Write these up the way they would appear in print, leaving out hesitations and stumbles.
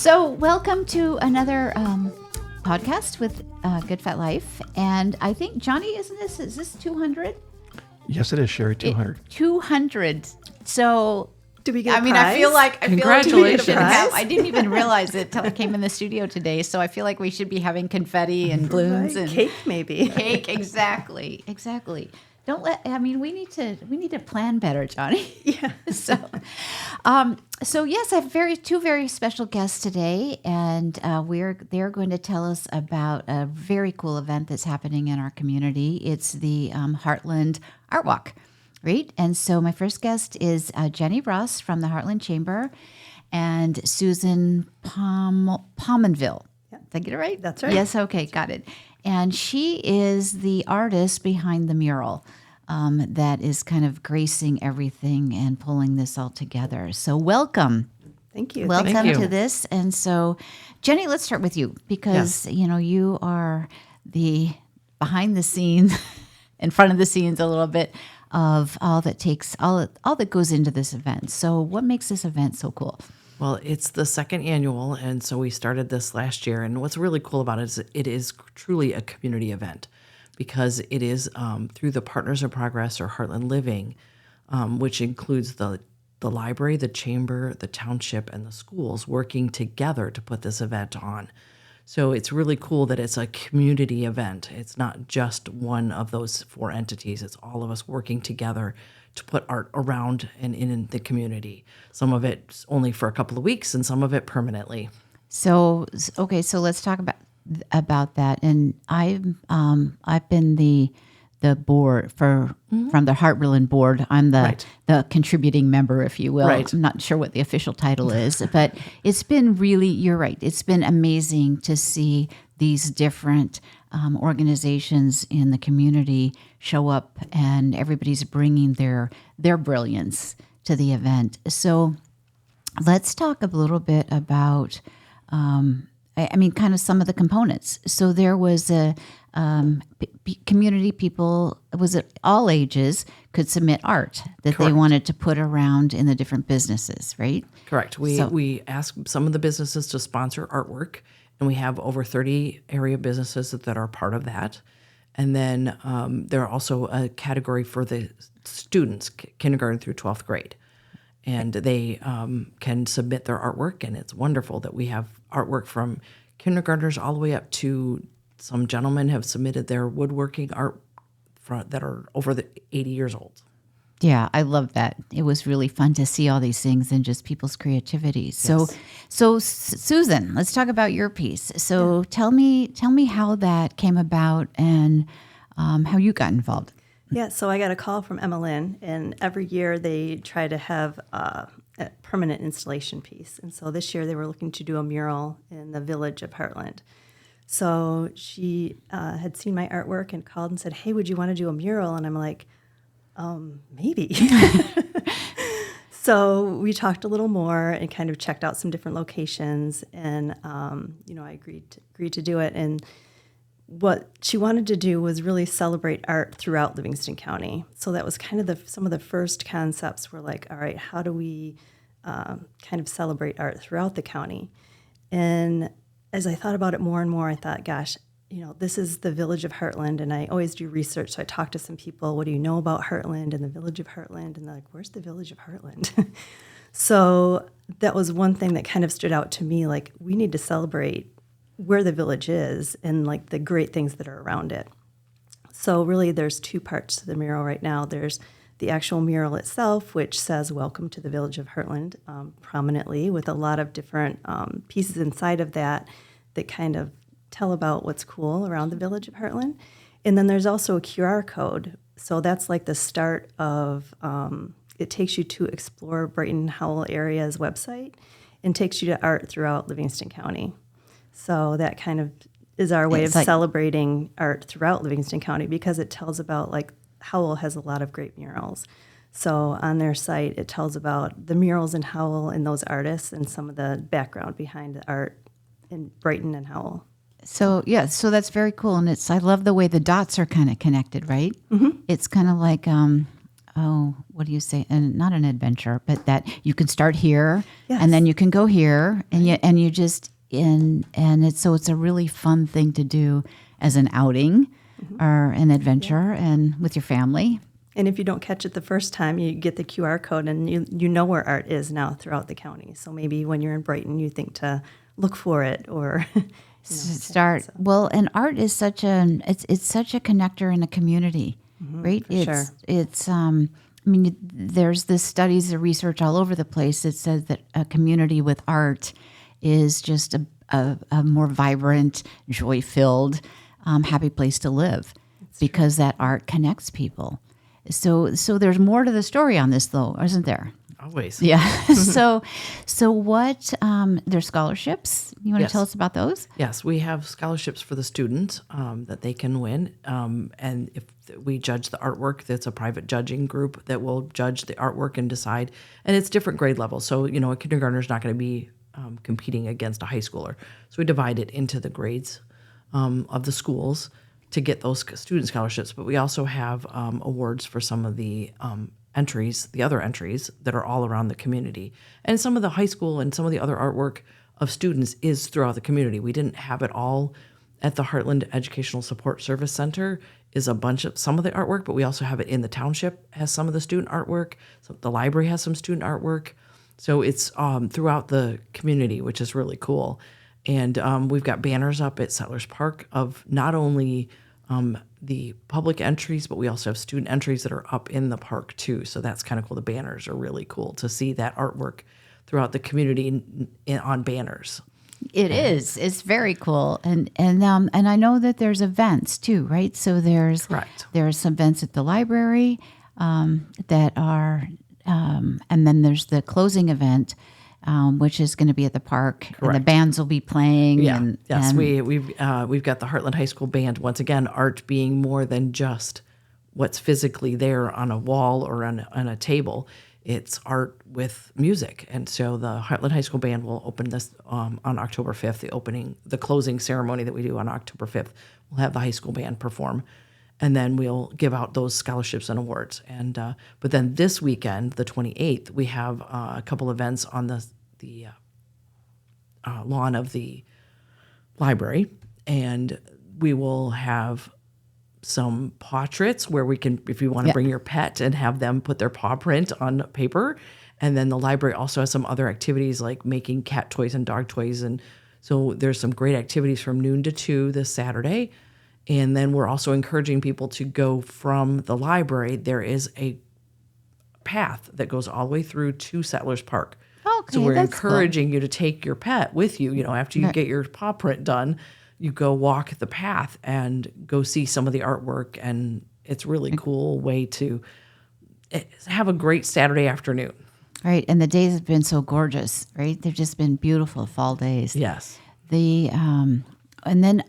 So welcome to another podcast with Good Fat Life. And I think, Johnny, is this 200? Yes, it is, Sherri, 200. 200. So... Do we get a prize? I feel like Congratulations. I didn't even realize it till I came in the studio today. So I feel like we should be having confetti and balloons and cake, maybe. Cake, exactly. We need to plan better, Johnny. Yeah. So yes, I have two very special guests today, and they're going to tell us about a very cool event that's happening in our community. It's the Hartland Art Walk. Right? And so my first guest is Jennie Ross from the Hartland Chamber and Susan Pominville. Yeah. Did I get it right? That's right. Yes, okay, got it. And she is the artist behind the mural that is kind of gracing everything and pulling this all together. So welcome. Thank you. Welcome to this. And so, Jennie, let's start with you because, you are the behind the scenes, in front of the scenes a little bit, of all that goes into this event. So what makes this event so cool? Well, it's the second annual, and so we started this last year. And what's really cool about it is it is truly a community event because it is through the Partners in Progress or Hartland Living, which includes the library, the chamber, the township, and the schools working together to put this event on. So it's really cool that it's a community event. It's not just one of those four entities. It's all of us working together to put art around and in the community. Some of it only for a couple of weeks and some of it permanently. So let's talk about that. And I've been the board from the Hartland board. I'm the contributing member, if you will. Right. I'm not sure what the official title is, but it's been really, you're right. It's been amazing to see these different organizations in the community show up, and everybody's bringing their brilliance to the event. So let's talk a little bit about, kind of some of the components. So there was a community people, was it all ages, could submit art that they wanted to put around in the different businesses, right? Correct. We asked some of the businesses to sponsor artwork, and we have over 30 area businesses that are part of that. And then there are also a category for the students, kindergarten through 12th grade. And they can submit their artwork, and it's wonderful that we have artwork from kindergartners all the way up to some gentlemen have submitted their woodworking art that are over the 80 years old. Yeah, I love that. It was really fun to see all these things and just people's creativity. So, Yes. so Susan, let's talk about your piece. So tell me how that came about and how you got involved. Yeah, so I got a call from Emma Lynn, and every year they try to have a permanent installation piece. And so this year they were looking to do a mural in the village of Hartland. So she had seen my artwork and called and said, "Hey, would you want to do a mural?" And I'm like, maybe. So we talked a little more and kind of checked out some different locations, and I agreed to do it. And what she wanted to do was really celebrate art throughout Livingston County. So that was kind of some of the first concepts were like, all right, how do we kind of celebrate art throughout the county? And as I thought about it more and more, I thought, gosh, this is the village of Hartland, and I always do research. So I talked to some people, what do you know about Hartland and the village of Hartland? And they're like, where's the village of Hartland? So that was one thing that kind of stood out to me, like we need to celebrate where the village is and like the great things that are around it. So really there's two parts to the mural right now. There's the actual mural itself, which says welcome to the village of Hartland prominently, with a lot of different pieces inside of that kind of tell about what's cool around the village of Hartland. And then there's also a QR code. So that's like the start of, it takes you to explore Brighton Howell area's website and takes you to art throughout Livingston County. So that kind of is our way of celebrating art throughout Livingston County, because it tells about, like, Howell has a lot of great murals. So on their site, it tells about the murals in Howell and those artists and some of the background behind the art in Brighton and Howell. So so that's very cool, and I love the way the dots are kind of connected, right? Mm-hmm. It's kind of like what do you say? And not an adventure, but that you can start here Yes. and then you can go here, and you just it's a really fun thing to do as an outing or an adventure, and with your family. And if you don't catch it the first time, you get the QR code, and you know where art is now throughout the county. So maybe when you're in Brighton, you think to look for it or Start well, and art is such it's such a connector in a community, right? It's I mean, there's this studies and research all over the place that says that a community with art is just a more vibrant, joy-filled, happy place to live, because that art connects people. So there's more to the story on this, though, isn't there? Always. Yeah. So what? There's scholarships. You want Yes. to tell us about those? Yes, we have scholarships for the students that they can win. And if we judge the artwork, that's a private judging group that will judge the artwork and decide. And it's different grade levels. So, a kindergartner is not going to be competing against a high schooler. So we divide it into the grades of the schools to get those student scholarships. But we also have awards for some of the the other entries that are all around the community. And some of the high school and some of the other artwork of students is throughout the community. We didn't have it all at the Hartland Educational Support Service Center is some of the artwork, but we also have it in the township, has some of the student artwork. So the library has some student artwork. So it's throughout the community, which is really cool. And we've got banners up at Settlers Park of not only the public entries, but we also have student entries that are up in the park too. So that's kind of cool. The banners are really cool to see that artwork throughout the community on banners. It is. It's very cool, and I know that there's events too, right? So there's Correct. There's some events at the library that are, and then there's the closing event, which is going to be at the park. And the Correct. bands will be playing. Yeah. Yes. and We've got the Hartland High School band. Once again, art being more than just what's physically there on a wall or on a table. It's art with music. And so the Hartland High School band will open this on October 5th, the closing ceremony that we do on October 5th. We'll have the high school band perform, and then we'll give out those scholarships and awards. And but then this weekend, the 28th, we have a couple events on the lawn of the library, and we will have some portraits where we can, if you want to bring your pet and have them put their paw print on paper. And then the library also has some other activities like making cat toys and dog toys. And so there's some great activities from noon to 2 this Saturday. And then we're also encouraging people to go from the library. There is a path that goes all the way through to Settlers Park. Okay, So we're that's encouraging you to take your pet with you. After you get your paw print done, you go walk the path and go see some of the artwork. And it's really cool way to have a great Saturday afternoon. Right, and the days have been so gorgeous, right? They've just been beautiful fall days. Yes. And then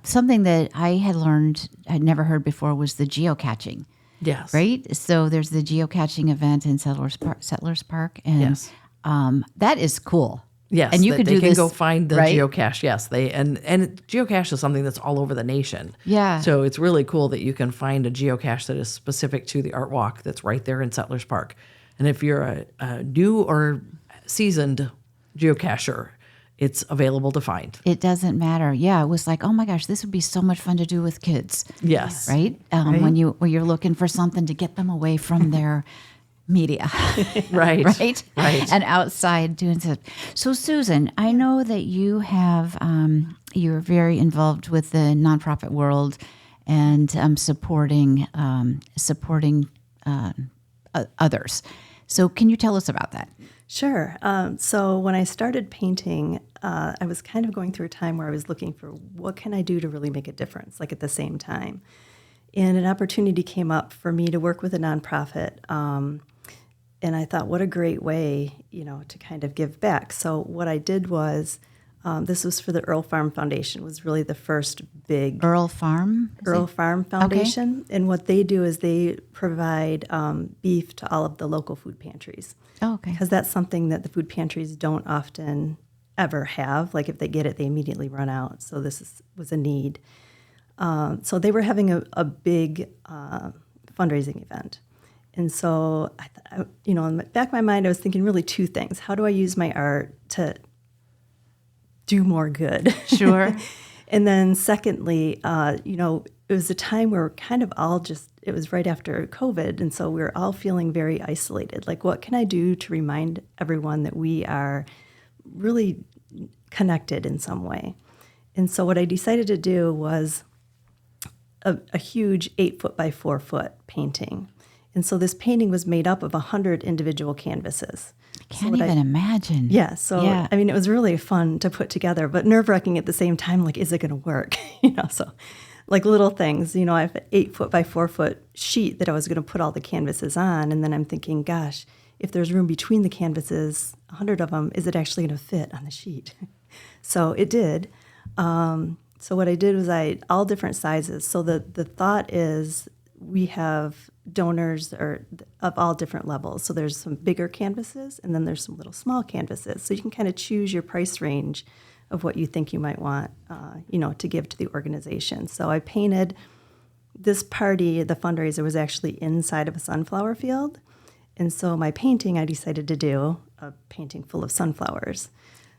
something that I had learned, I'd never heard before, was the geocaching. Yes. Right? So there's the geocaching event in Settlers Park, and Yes. That is cool. Yes, and you that could they do can this, go find the right? geocache. Yes, and geocache is something that's all over the nation. Yeah. So it's really cool that you can find a geocache that is specific to the art walk that's right there in Settlers Park. And if you're a new or seasoned geocacher, it's available to find. It doesn't matter. Yeah, it was like, oh my gosh, this would be so much fun to do with kids. Yes. Right? When you're looking for something to get them away from their media. Right. Right? Right. And outside doing stuff. So Susan, I know that you have, you're very involved with the nonprofit world and supporting others. So can you tell us about that? Sure. So when I started painting, I was kind of going through a time where I was looking for what can I do to really make a difference, like at the same time. And an opportunity came up for me to work with a nonprofit. And I thought, what a great way, to kind of give back. So what I did was, this was for the Earl Farm Foundation, was really the first big Earl Farm? Earl Farm Foundation. And what they do is they provide beef to all of the local food pantries. Oh, okay. Because that's something that the food pantries don't often ever have. Like if they get it, they immediately run out. So this was a need. So they were having a big fundraising event. And so, in the back of my mind, I was thinking really two things. How do I use my art to do more good? Sure. And then secondly, it was a time where we're kind of all it was right after COVID. And so we were all feeling very isolated. Like, what can I do to remind everyone that we are really connected in some way? And so what I decided to do was a huge 8-foot by 4-foot painting. And so this painting was made up of 100 individual canvases. Can't even imagine. Yeah. So, Yeah. I mean, it was really fun to put together, but nerve-wracking at the same time. Like, is it going to work? So like little things, I have an 8-foot by 4-foot sheet that I was going to put all the canvases on. And then I'm thinking, gosh, if there's room between the canvases, 100 of them, is it actually going to fit on the sheet? So it did. So what I did was all different sizes. So the thought is we have donors of all different levels. So there's some bigger canvases, and then there's some little small canvases. So you can kind of choose your price range of what you think you might want, to give to the organization. So I painted this party. The fundraiser was actually inside of a sunflower field. And so my painting, I decided to do a painting full of sunflowers.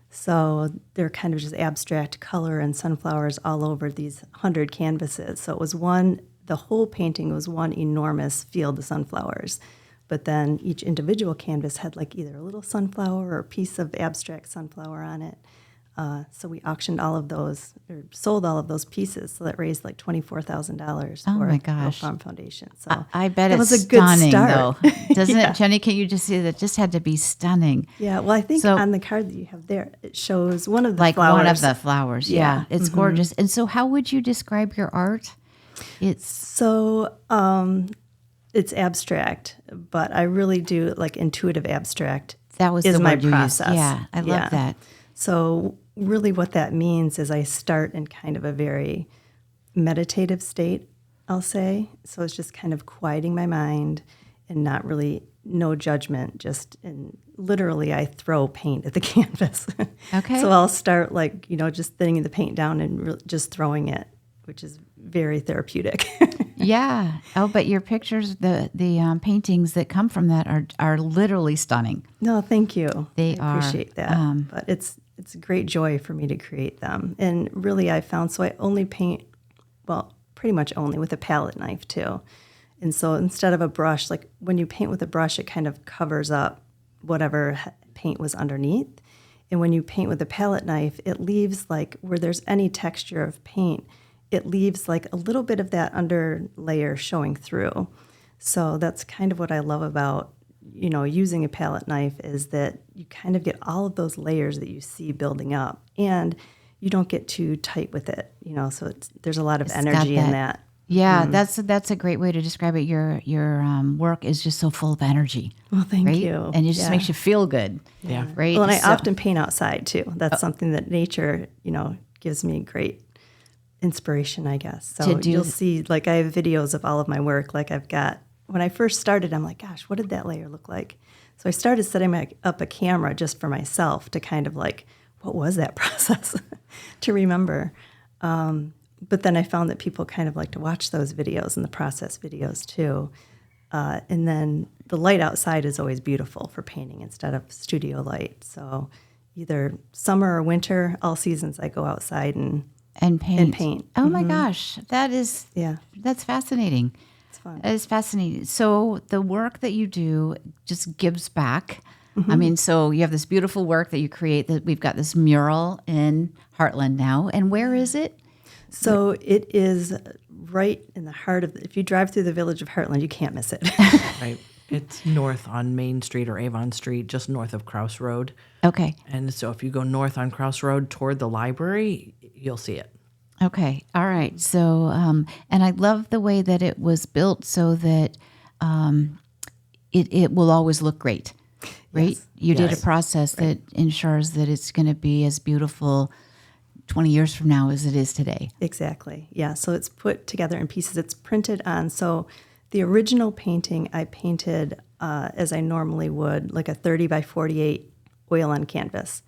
So they're kind of just abstract color and sunflowers all over these 100 canvases. So it was the whole painting was one enormous field of sunflowers. But then each individual canvas had like either a little sunflower or a piece of abstract sunflower on it. So we auctioned all of those, or sold all of those pieces. So that raised like $24,000 Oh for my the gosh. Farm Foundation. So I bet that it's was a good stunning, start. though. Doesn't Yeah. it, Jenny? Can you just see that? Just had to be stunning. Yeah, well, I think So- on the card that you have there, it shows one of the Like flowers. one of the flowers. Yeah. Yeah. It's gorgeous. And so, how would you describe your art? It's So it's abstract, but I really do like intuitive abstract. that was is the my word you used. process. Yeah, I love Yeah. that. So really what that means is I start in kind of a very meditative state, I'll say. So it's just kind of quieting my mind and not really, no judgment, literally I throw paint at the canvas. Okay. So I'll start like, just thinning the paint down and just throwing it, which is very therapeutic. Yeah. Oh, but your pictures, the paintings that come from that are literally stunning. No, thank you. They I appreciate are, that. But it's a great joy for me to create them. And really I found, so I only paint, well, pretty much only with a palette knife too. And so instead of a brush, like when you paint with a brush, it kind of covers up whatever paint was underneath. And when you paint with a palette knife, it leaves like where there's any texture of paint, it leaves like a little bit of that under layer showing through. So that's kind of what I love about, using a palette knife is that you kind of get all of those layers that you see building up, and you don't get too tight with it, so there's a lot of got energy in that- that. Yeah, that's a great way to describe it. Your work is just so full of energy. Well, thank right? you. And it just Yeah. makes you feel good. Yeah. Right. Well, and I So- often paint outside too. That's something that nature, gives me great inspiration, I guess. So To do- you'll see, like I have videos of all of my work. Like when I first started, I'm like, gosh, what did that layer look like? So I started setting up a camera just for myself to kind of like, what was that process to remember? But then I found that people kind of like to watch those videos and the process videos too. And then the light outside is always beautiful for painting instead of studio light. So either summer or winter, all seasons I go outside and paint. Oh my gosh, that's fascinating. It's fun. That is fascinating. So the work that you do just gives back. I mean, so you have this beautiful work that you create. That we've got this mural in Hartland now, and where is it? So it is right in the heart of, if you drive through the village of Hartland, you can't miss it. Right. It's north on Main Street or Avon Street, just north of Krause Road. Okay. And so if you go north on Krause Road toward the library, you'll see it. Okay. All right. So, and I love the way that it was built so that it will always look great, right? Yes. You did a Yes. process that ensures that it's going to be as beautiful 20 years from now as it is today. Exactly. Yeah. So it's put together in pieces. It's printed on. So the original painting I painted as I normally would, like a 30 by 48 oil on canvas.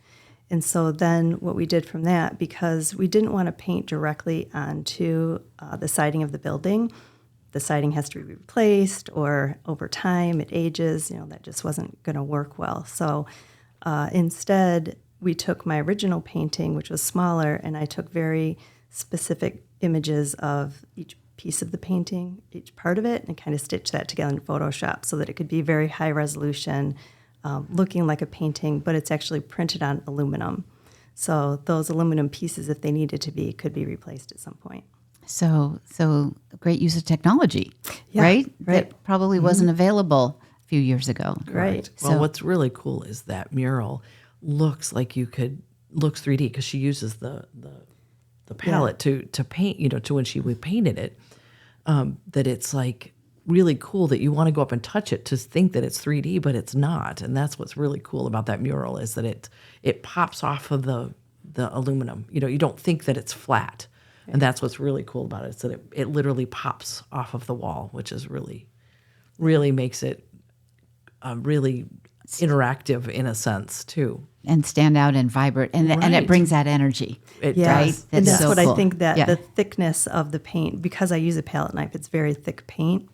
And so then what we did from that, because we didn't want to paint directly onto the siding of the building, the siding has to be replaced, or over time it ages, that just wasn't going to work well. So instead, we took my original painting, which was smaller, and I took very specific images of each piece of the painting, each part of it, and kind of stitched that together in Photoshop so that it could be very high resolution, looking like a painting, but it's actually printed on aluminum. So those aluminum pieces, if they needed to be, could be replaced at some point. So great use of technology, Yeah, right? right. That probably wasn't available a few years ago. Right. Well, So- what's really cool is that mural looks like looks 3D because she uses the palette to paint, to when we painted it, that it's like really cool that you want to go up and touch it to think that it's 3D, but it's not. And that's what's really cool about that mural is that it pops off of the aluminum. You don't think that it's flat. And that's what's really cool about it, is that it literally pops off of the wall, which is really makes it really interactive in a sense too. And stand out and vibrant, and it Right. brings that energy. It Yeah, does. and that's so what cool. I think, that Yeah. the thickness of the paint, because I use a palette knife, it's very thick paint.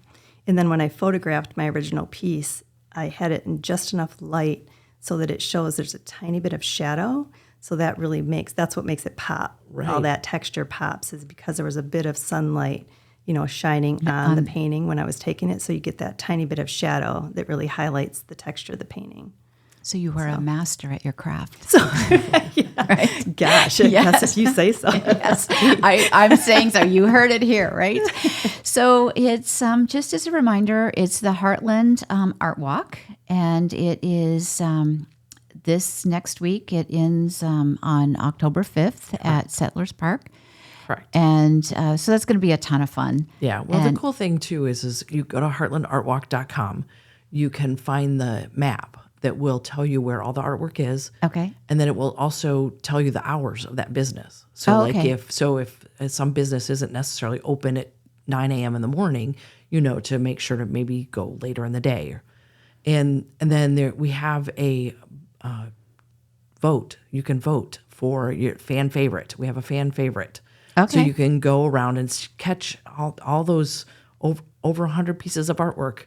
And then when I photographed my original piece, I had it in just enough light so that it shows there's a tiny bit of shadow. So that's what makes it pop. Right. All that texture pops is because there was a bit of sunlight, shining on the painting when I was taking it. So you get that tiny bit of shadow that really highlights the texture of the painting. So you were a master at your craft. So, gosh, yes, if you say so. Yes, I'm saying so. You heard it here, right? So it's just as a reminder, it's the Hartland Art Walk, and it is this next week. It ends on October 5th at Settlers Park. Correct. And so that's going to be a ton of fun. Yeah. Well, And- the cool thing too is you go to heartlandartwalk.com, you can find the map that will tell you where all the artwork is. Okay. And then it will also tell you the hours of that business. So Oh, like okay. if some business isn't necessarily open at 9 a.m. in the morning, to make sure to maybe go later in the day. And then we have a vote. You can vote for your fan favorite. We have a fan favorite. So Okay. you can go around and catch all those over 100 pieces of artwork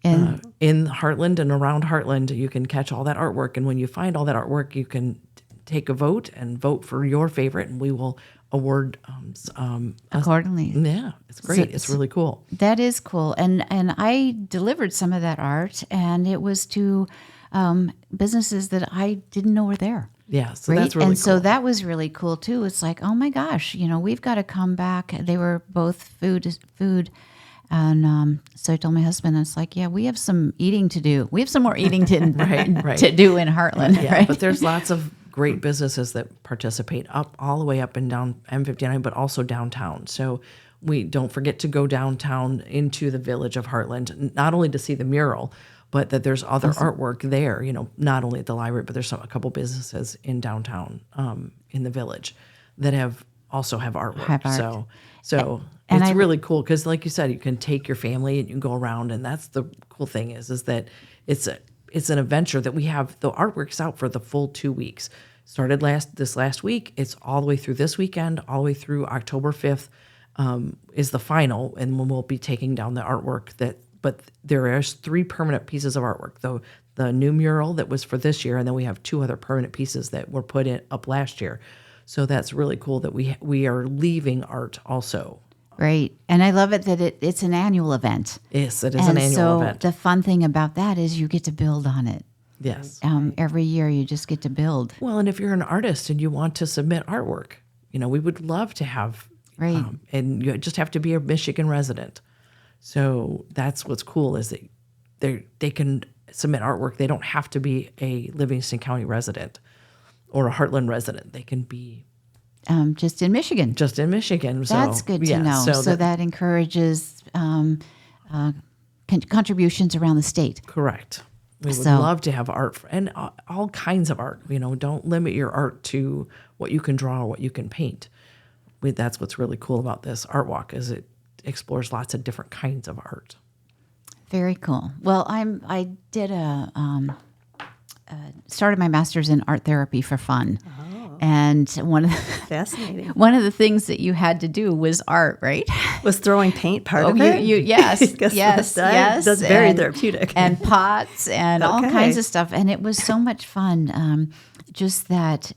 And in Hartland and around Hartland. You can catch all that artwork. And when you find all that artwork, you can take a vote and vote for your favorite, and we will award accordingly. yeah, it's great. It's really cool. That is cool. And I delivered some of that art, and it was to businesses that I didn't know were there. Yeah, so Right? that's really and cool. so that was really cool too. It's like, oh my gosh, we've got to come back. They were both food. And so I told my husband, it's like, yeah, we have some eating to do. We have some more eating to, Right. to do in Hartland. Yeah, right? but there's lots of great businesses that participate all the way up and down M59, but also downtown. So we don't forget to go downtown into the village of Hartland, not only to see the mural, but that there's other artwork there. Not only at the library, but there's a couple businesses in downtown, in the village, that have artwork. Have art. So And it's I- really cool because, like you said, you can take your family and you can go around, and that's the cool thing is that it's an adventure that we have. The artwork's out for the full 2 weeks. Started this last week. It's all the way through this weekend, all the way through October 5th is the final, and we'll be taking down the artwork But there is 3 permanent pieces of artwork. The new mural that was for this year, and then we have 2 other permanent pieces that were put up last year. So that's really cool that we are leaving art also. Right. And I love it that it's an annual event. Yes, it is And an annual so event. the fun thing about that is you get to build on it. Yes. Every year you just get to build. Well, and if you're an artist and you want to submit artwork, we would love to have. Right. And you just have to be a Michigan resident. So that's what's cool is that they can submit artwork. They don't have to be a Livingston County resident or a Heartland resident. They can be Just in Michigan. just in Michigan. So, That's good to yeah, know. So that encourages contributions around the state. correct. We would So- love to have art and all kinds of art. Don't limit your art to what you can draw or what you can paint. That's what's really cool about this art walk is it explores lots of different kinds of art. Very cool. Well, I did started my master's in art therapy for fun. And Fascinating. one of the things that you had to do was art, right? Was throwing paint part of it? Yes, yes. That's very therapeutic. And pots and all Okay. kinds of stuff. And it was so much fun. Just that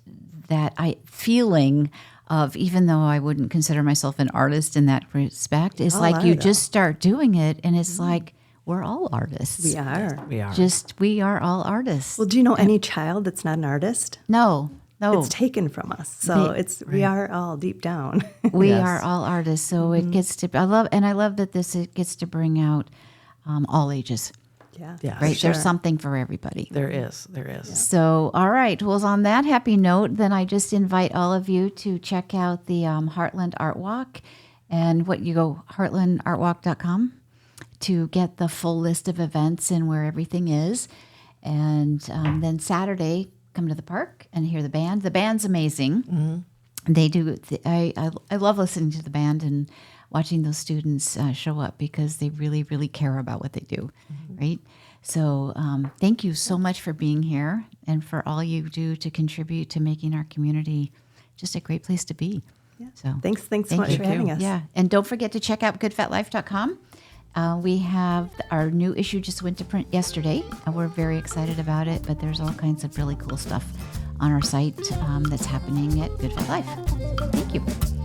feeling of, even though I wouldn't consider myself an artist in that respect, it's like you just start doing it, and it's like we're all artists. We are. We are. We are all artists. Well, do you know any child that's not an artist? No. It's taken from us. So we are all deep down. We Yes. are all artists, so it gets to. I love that it gets to bring out all ages. Yeah. Yes. Right, Sure. there's something for everybody. There is. So, all right. Well, on that happy note, then I just invite all of you to check out the Hartland Art Walk, and you go heartlandartwalk.com to get the full list of events and where everything is, and then Saturday, come to the park and hear the band. The band's amazing. Mm-hmm. They do. I love listening to the band and watching those students show up, because they really, really care about what they do, right? So thank you so much for being here and for all you do to contribute to making our community just a great place to be. Yeah. So Thanks so much for having us. Yeah, and don't forget to check out goodfatlife.com. We have our new issue just went to print yesterday, and we're very excited about it, but there's all kinds of really cool stuff on our site that's happening at Good Fat Life. Thank you.